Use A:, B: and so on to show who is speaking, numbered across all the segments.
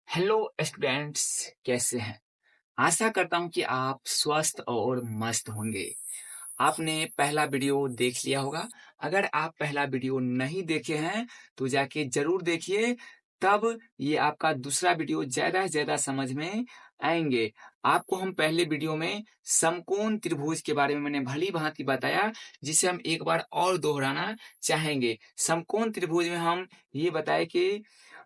A: Hello students, कैसे हैं? आशा करता हूं कि आप स्वस्थ और मस्त होंगे। आपने पहला वीडियो देख लिया होगा। अगर आप पहला वीडियो नहीं देखे हैं तो जाके जरूर देखिए, तब ये आपका दूसरा वीडियो ज्यादा से ज्यादा समझ में आएंगे। आपको हम पहले वीडियो में समकोण त्रिभुज के बारे में मैंने भली भांति बताया, जिसे हम एक बार और दोहराना चाहेंगे। समकोण त्रिभुज में हम ये बताए कि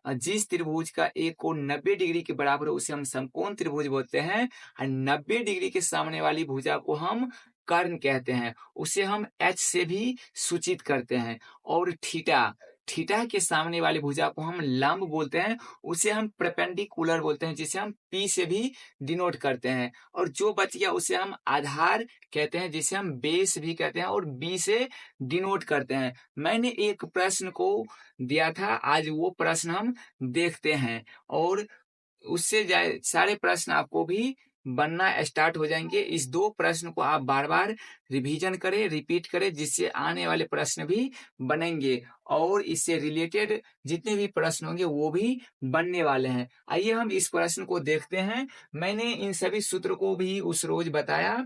A: जिस त्रिभुज का एक कोण 90 डिग्री के बराबर हो उसे हम समकोण त्रिभुज बोलते हैं, और 90 डिग्री के सामने वाली भुजा को हम कर्ण कहते हैं। उसे हम एच से भी सूचित करते हैं। और थीटा थीटा के सामने वाली भुजा को हम लंब बोलते हैं, उसे हम परपेंडिकुलर बोलते हैं, जिसे हम पी से भी डिनोट करते हैं। और जो बच गया उसे हम आधार कहते हैं, जिसे हम बेस भी कहते हैं और बी से डिनोट करते हैं। मैंने एक प्रश्न को दिया था, आज वो प्रश्न हम देखते हैं, और उससे सारे प्रश्न आपको भी बनना स्टार्ट हो जाएंगे। इस दो प्रश्न को आप बार बार रिवीजन करें, रिपीट करें, जिससे आने वाले प्रश्न भी बनेंगे और इससे रिलेटेड जितने भी प्रश्न होंगे वो भी बनने वाले हैं। आइए हम इस प्रश्न को देखते हैं। मैंने इन सभी सूत्र को भी उस रोज बताया,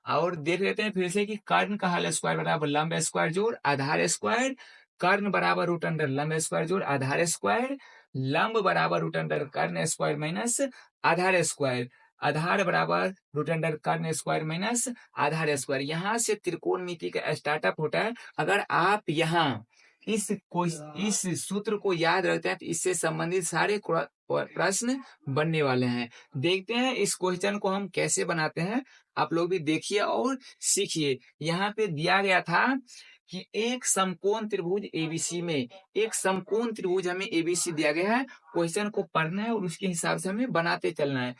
A: और देख लेते हैं फिर से कि कर्ण का हल स्क्वायर बराबर लंब स्क्वायर जोड़ आधार स्क्वायर। कर्ण बराबर रूट अंडर लंब स्क्वायर जोड़ आधार स्क्वायर। लंब बराबर रूट अंडर कर्ण स्क्वायर माइनस आधार स्क्वायर। आधार बराबर रूट अंडर कर्ण स्क्वायर माइनस आधार स्क्वायर। यहाँ से त्रिकोणमिति का स्टार्टअप होता है। अगर आप यहाँ इस सूत्र को याद रखते हैं तो इससे संबंधित सारे प्रश्न बनने वाले हैं। देखते हैं इस क्वेश्चन को हम कैसे बनाते हैं। आप लोग भी देखिए और सीखिए। यहाँ पे दिया गया था कि एक समकोण त्रिभुज एबीसी में, एक समकोण त्रिभुज हमें एबीसी दिया गया है। क्वेश्चन को पढ़ना है और उसके हिसाब से हमें बनाते चलना है।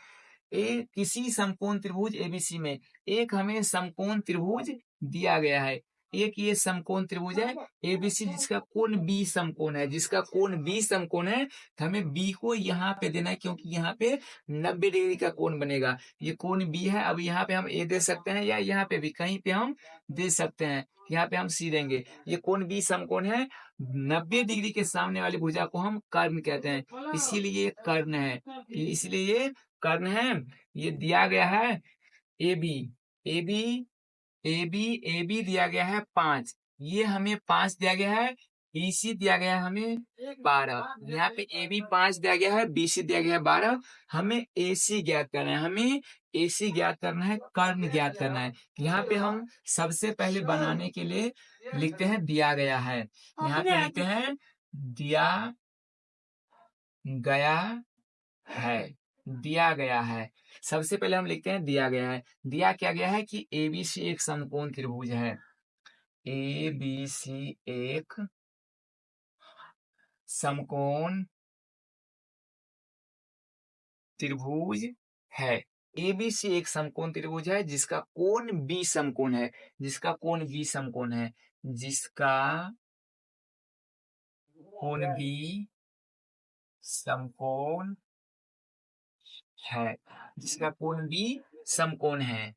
A: किसी समकोण त्रिभुज एबीसी में एक हमें समकोण त्रिभुज दिया गया है। एक ये समकोण त्रिभुज है एबीसी, जिसका कोण बी समकोण है, जिसका कोण बी समकोण है। तो हमें बी को यहाँ पे देना है, क्योंकि यहाँ पे 90 डिग्री का कोण बनेगा। ये कोण बी है। अब यहाँ पे हम ए दे सकते हैं, या यहाँ पे भी कहीं पे हम दे सकते हैं। यहाँ पे हम सी देंगे। ये कोण बी समकोण है। 90 डिग्री के सामने वाली भुजा को हम कर्ण कहते हैं, इसीलिए ये कर्ण है। इसलिए ये कर्ण है। ये दिया गया है A B. A B A B A B दिया गया है 5। ये हमें 5 दिया गया है। बीसी दिया गया है हमें 12। यहाँ पे ए बी 5 दिया गया है, बीसी दिया गया है 12। हमें ए सी ज्ञात करना है। हमें ए सी ज्ञात करना है, कर्ण ज्ञात करना है। यहाँ पे हम सबसे पहले बनाने के लिए लिखते हैं दिया गया है। यहाँ पे लिखते हैं दिया गया है। दिया गया है। सबसे पहले हम लिखते हैं दिया गया है। दिया क्या गया है कि एबीसी एक समकोण त्रिभुज है। ए बी सी एक समकोण त्रिभुज है। एबीसी एक समकोण त्रिभुज है जिसका कोण बी समकोण है। जिसका कोण बी समकोण है। जिसका कोण बी समकोण है। जिसका कोण बी समकोण है।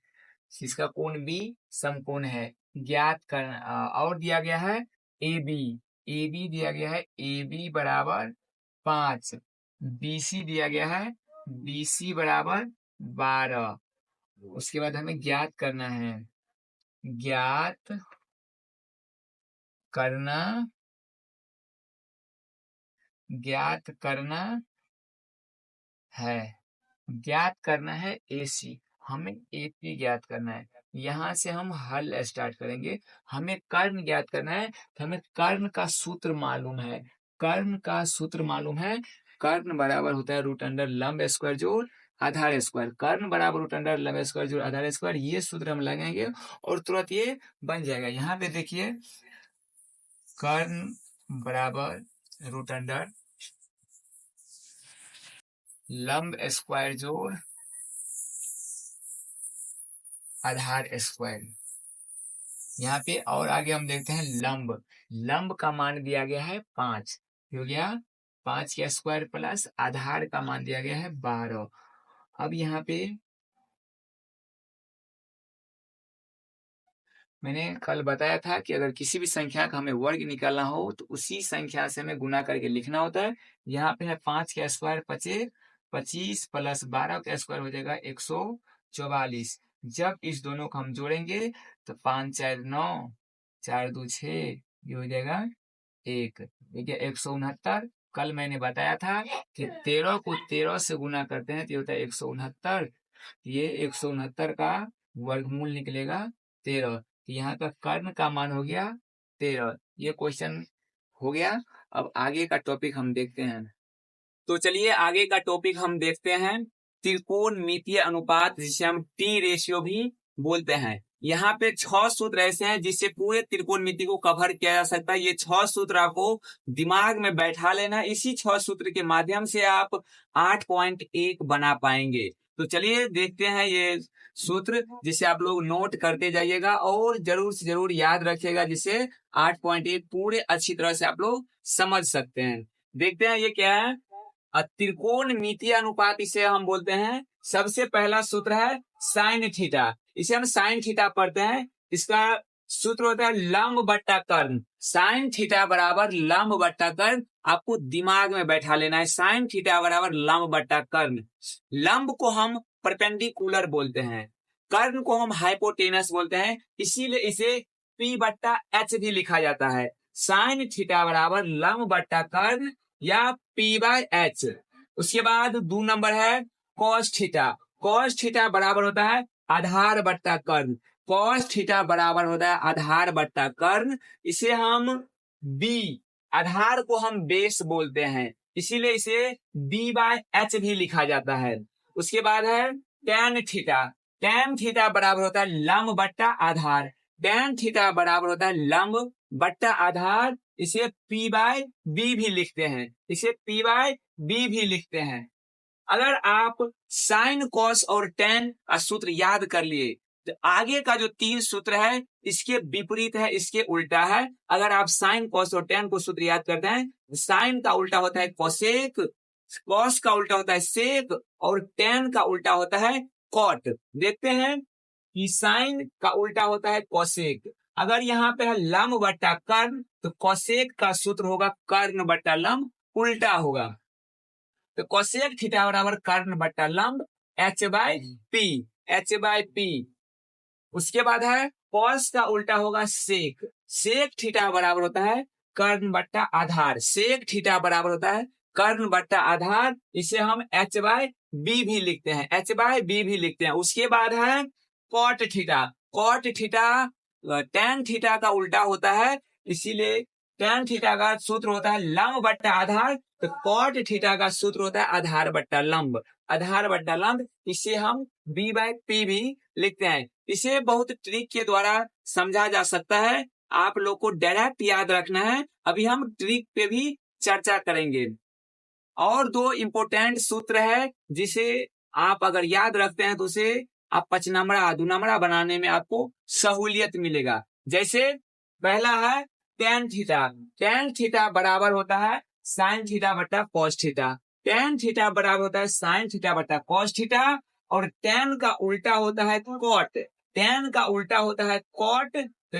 A: जिसका कोण बी समकोण है। ज्ञात कर और दिया गया है ए बी। ए बी दिया गया है ए बी बराबर 5। बीसी दिया गया है बीसी बराबर 12। उसके बाद हमें ज्ञात करना है। ज्ञात करना ज्ञात करना है। ज्ञात करना है एसी। हमें एपी ज्ञात करना है। यहाँ से हम हल स्टार्ट करेंगे। हमें कर्ण ज्ञात करना है, तो हमें कर्ण का सूत्र मालूम है। कर्ण का सूत्र मालूम है। कर्ण बराबर होता है रूट अंडर लंब स्क्वायर जोड़ आधार स्क्वायर। कर्ण बराबर रूट अंडर लंब स्क्वायर जोड़ आधार स्क्वायर। ये सूत्र हम लगाएंगे और तुरंत ये बन जाएगा। यहाँ पे देखिए, कर्ण बराबर रूट अंडर लंब स्क्वायर जोड़ आधार स्क्वायर। यहाँ पे और आगे हम देखते हैं लंब। लंब का मान दिया गया है 5। हो गया 5 का स्क्वायर प्लस आधार का मान दिया गया है 12। अब यहाँ पे मैंने कल बताया था कि अगर किसी भी संख्या का हमें वर्ग निकालना हो तो उसी संख्या से हमें गुना करके लिखना होता है। यहाँ पे है 5 का स्क्वायर 25 25 प्लस 12 का स्क्वायर हो जाएगा 144। जब इस दोनों को हम जोड़ेंगे तो 5 4 9, 4 2 6, ये हो जाएगा 1। देखिए 169। कल मैंने बताया था कि 13 को 13 से गुना करते हैं तो ये होता है 169। ये 169 का वर्गमूल निकलेगा 13। तो यहाँ का कर्ण का मान हो गया 13। ये क्वेश्चन हो गया। अब आगे का टॉपिक हम देखते हैं। तो चलिए आगे का टॉपिक हम देखते हैं, त्रिकोणमितीय अनुपात, जिसे हम टी रेशियो भी बोलते हैं। यहाँ पे 6 सूत्र ऐसे हैं जिससे पूरे त्रिकोणमिति को कवर किया जा सकता है। ये 6 सूत्र आपको दिमाग में बैठा लेना। इसी 6 सूत्र के माध्यम से आप 8.1 बना पाएंगे। तो चलिए देखते हैं ये सूत्र, जिसे आप लोग नोट करते जाइएगा और जरूर से जरूर याद रखिएगा, जिसे 8.1 पूरे अच्छी तरह से आप लोग समझ सकते हैं। देखते हैं ये क्या है। त्रिकोणमितीय अनुपात इसे हम बोलते हैं। सबसे पहला सूत्र है साइन थीटा। इसे हम साइन थीटा पढ़ते हैं। इसका सूत्र होता है लंब बट्टा कर्ण। साइन थीटा बराबर लंब बट्टा कर्ण। आपको दिमाग में बैठा लेना है। साइन थीटा बराबर लंब बट्टा कर्ण। लंब को हम परपेंडिकुलर बोलते हैं, कर्ण को हम हाइपोटेनस बोलते हैं, इसीलिए इसे P बट्टा H भी लिखा जाता है। साइन थीटा बराबर लंब बट्टा कर्ण या P/H। उसके बाद 2 नंबर है कॉस थीटा। कॉस थीटा बराबर होता है आधार बट्टा कर्ण। कॉस थीटा बराबर होता है आधार बट्टा कर्ण। इसे हम B, आधार को हम बेस बोलते हैं, इसीलिए इसे B/H भी लिखा जाता है। उसके बाद है tan थीटा। tan थीटा बराबर होता है लंब बट्टा आधार। tan थीटा बराबर होता है लंब बट्टा आधार। इसे P/B भी लिखते हैं, इसे P/B भी लिखते हैं। अगर आप साइन, कॉस और tan का सूत्र याद कर लिए तो आगे का जो 3 सूत्र है इसके विपरीत है, इसके उल्टा है। अगर आप साइन, कॉस और tan को सूत्र याद करते हैं, साइन का उल्टा होता है कोसेक, कॉस का उल्टा होता है सेक और tan का उल्टा होता है कॉट। देखते हैं कि साइन का उल्टा होता है कोसेक। अगर यहाँ पे है लंब बट्टा कर्ण तो कोसेक का सूत्र होगा कर्ण बट्टा लंब, उल्टा होगा। तो कोसेक थीटा बराबर कर्ण बट्टा लंब H/P, H/P। उसके बाद है कॉस का उल्टा होगा सेक। सेक थीटा बराबर होता है कर्ण बट्टा आधार। सेक थीटा बराबर होता है कर्ण बट्टा आधार। इसे हम H/B भी लिखते हैं, H/B भी लिखते हैं। उसके बाद है cot theta. Cot theta tan theta का उल्टा होता है, इसीलिए tan थीटा का सूत्र होता है लंब बट्टा आधार। तो कॉट थीटा का सूत्र होता है आधार बट्टा लंब, आधार बट्टा लंब। इसे हम B/P भी लिखते हैं। इसे बहुत ट्रिक के द्वारा समझा जा सकता है, आप लोग को डायरेक्ट याद रखना है। अभी हम ट्रिक पे भी चर्चा करेंगे। और 2 इंपोर्टेंट सूत्र है जिसे आप अगर याद रखते हैं तो उसे आप पचनमड़ा, दुनमड़ा बनाने में आपको सहूलियत मिलेगा। जैसे पहला है tan थीटा। tan थीटा बराबर होता है साइन थीटा बट्टा कॉस थीटा। tan थीटा बराबर होता है साइन थीटा बट्टा कॉस थीटा। और tan का उल्टा होता है कॉट। tan का उल्टा होता है कॉट। तो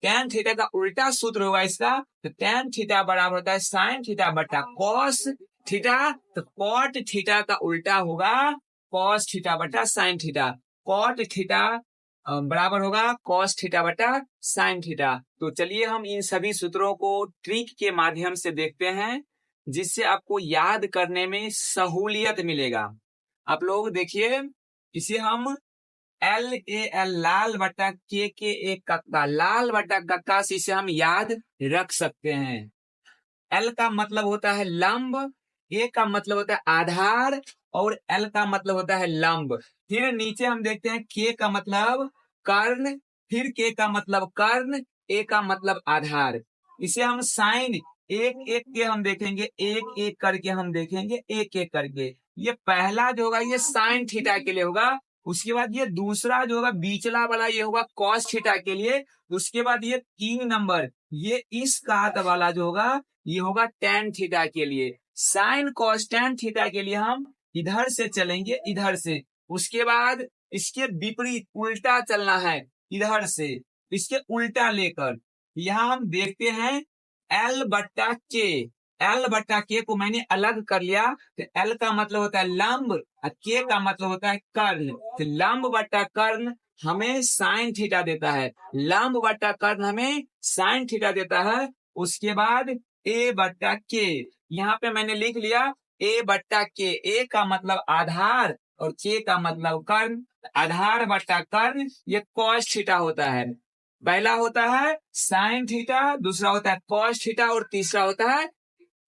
A: tan थीटा का उल्टा सूत्र होगा इसका। तो tan थीटा बराबर होता है साइन थीटा बट्टा कॉस थीटा। तो कॉट थीटा का उल्टा होगा कॉस थीटा बट्टा साइन थीटा। कॉट थीटा बराबर होगा कॉस थीटा बट्टा साइन थीटा। तो चलिए हम इन सभी सूत्रों को ट्रिक के माध्यम से देखते हैं, जिससे आपको याद करने में सहूलियत मिलेगा। आप लोग देखिए, इसे हम LAL, लाल बट्टा KKA कक्का, लाल बट्टा कक्का से इसे हम याद रख सकते हैं। L का मतलब होता है लंब, A का मतलब होता है आधार और L का मतलब होता है लंब। फिर नीचे हम देखते हैं K का मतलब कर्ण, फिर K का मतलब कर्ण, A का मतलब आधार। इसे हम साइन एक एक के हम देखेंगे, एक एक करके हम देखेंगे, एक एक करके। ये पहला जो होगा ये साइन थीटा के लिए होगा। उसके बाद ये दूसरा जो होगा बीचला वाला ये होगा कॉस थीटा के लिए। उसके बाद ये 3 नंबर ये इस काट वाला जो होगा ये होगा tan थीटा के लिए। साइन कॉस tan थीटा के लिए हम इधर से चलेंगे, इधर से। उसके बाद इसके विपरीत उल्टा चलना है, इधर से इसके उल्टा लेकर। यहाँ हम देखते हैं L/K। एल बट्टा के को मैंने अलग कर लिया, तो एल का मतलब होता है लंब और के का मतलब होता है कर्ण। तो लंब बट्टा कर्ण हमें साइन थीटा देता है, लंब बट्टा कर्ण हमें साइन थीटा देता है। उसके बाद ए बट्टा के, यहाँ पे मैंने लिख लिया ए बट्टा के। ए का मतलब आधार और के का मतलब कर्ण। आधार बट्टा कर्ण ये कॉस थीटा होता है। पहला होता है साइन थीटा, दूसरा होता है कॉस थीटा और तीसरा होता है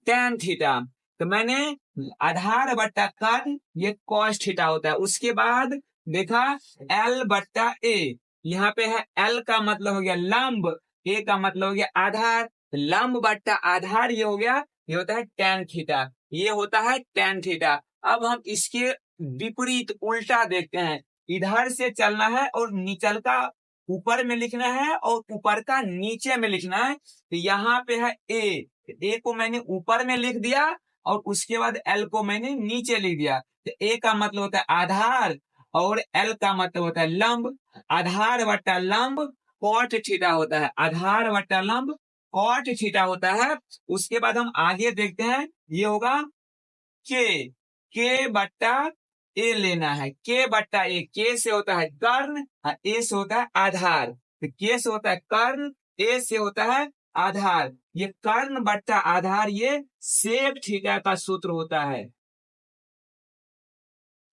A: टैन थीटा। तो मैंने आधार बट्टा कर्ण ये कॉस थीटा होता है। उसके बाद देखा एल बट्टा ए, यहाँ पे है एल का मतलब हो गया लंब, ए का मतलब हो गया आधार। लंब बट्टा आधार ये हो गया, ये होता है टैन थीटा, ये होता है टैन थीटा। अब हम इसके विपरीत उल्टा देखते हैं। इधर से चलना है और निचल का ऊपर में लिखना है और ऊपर का नीचे में लिखना है। तो यहाँ पे है ए को मैंने ऊपर में लिख दिया और उसके बाद एल को मैंने नीचे लिख दिया। तो ए का मतलब होता है आधार और एल का मतलब होता है लंब। आधार बट्टा लंब कॉट थीटा होता है, आधार बट्टा लंब कॉट थीटा होता है। उसके बाद हम आगे देखते हैं, ये होगा के बट्टा ए लेना है। के बट्टा ए, के से होता है कर्ण और ए से होता है आधार। तो के से होता है कर्ण, ए से होता है आधार। ये कर्ण बट्टा आधार ये सेक थीटा का सूत्र होता है।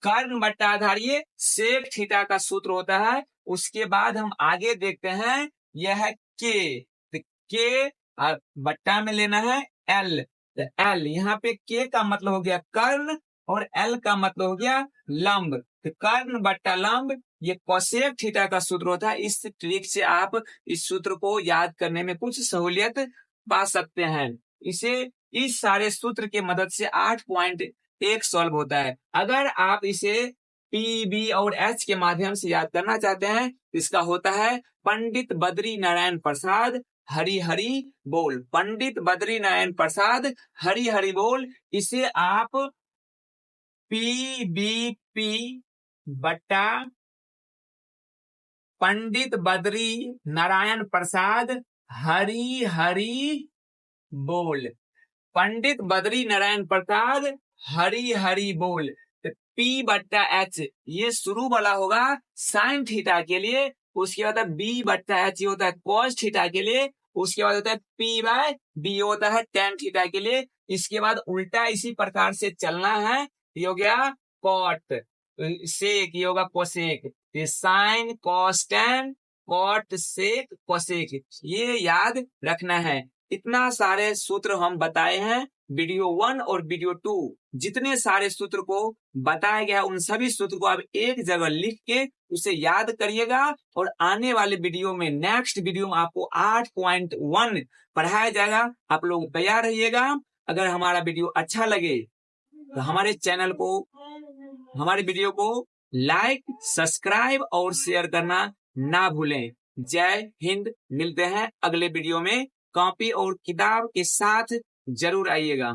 A: कर्ण बट्टा आधार ये सेक थीटा का सूत्र होता है। उसके बाद हम आगे देखते हैं, यह है के। तो के बट्टा में लेना है एल। तो एल, यहाँ पे के का मतलब हो गया कर्ण और एल का मतलब हो गया लंब। तो कर्ण बट्टा लंब ये कोसेक थीटा का सूत्र होता है। इस ट्रिक से आप इस सूत्र को याद करने में कुछ सहूलियत पा सकते हैं। इसे इस सारे सूत्र की मदद से 8.1 सॉल्व होता है। अगर आप इसे पी, बी और एच के माध्यम से याद करना चाहते हैं, इसका होता है पंडित बद्री नारायण प्रसाद हरि हरि बोल। पंडित बद्री नारायण प्रसाद हरि हरि बोल, इसे आप पी बी पी बट्टा पंडित बद्री नारायण प्रसाद हरि हरि बोल। पंडित बद्री नारायण प्रसाद हरि हरि बोल। तो पी बट्टा एच ये शुरू वाला होगा साइन थीटा के लिए, उसके बाद बी बट्टा एच ये होता है कॉस थीटा के लिए, उसके बाद होता है पी बाय बी होता है टैन थीटा के लिए। इसके बाद उल्टा इसी प्रकार से चलना है। ये हो गया कॉट सेक, ये होगा कोसेक। ये sine cos tan cot sec cosec, ये याद रखना है। इतना सारे सूत्र हम बताए हैं वीडियो 1 और वीडियो 2। जितने सारे सूत्र को बताया गया उन सभी सूत्र को आप एक जगह लिख के उसे याद करिएगा और आने वाले वीडियो में, नेक्स्ट वीडियो में आपको 8.1 पढ़ाया जाएगा। आप लोग तैयार रहिएगा। अगर हमारा वीडियो अच्छा लगे तो हमारे चैनल को, हमारे वीडियो को लाइक, सब्सक्राइब और शेयर करना ना भूलें। जय हिंद। मिलते हैं अगले वीडियो में। कॉपी और किताब के साथ जरूर आइएगा।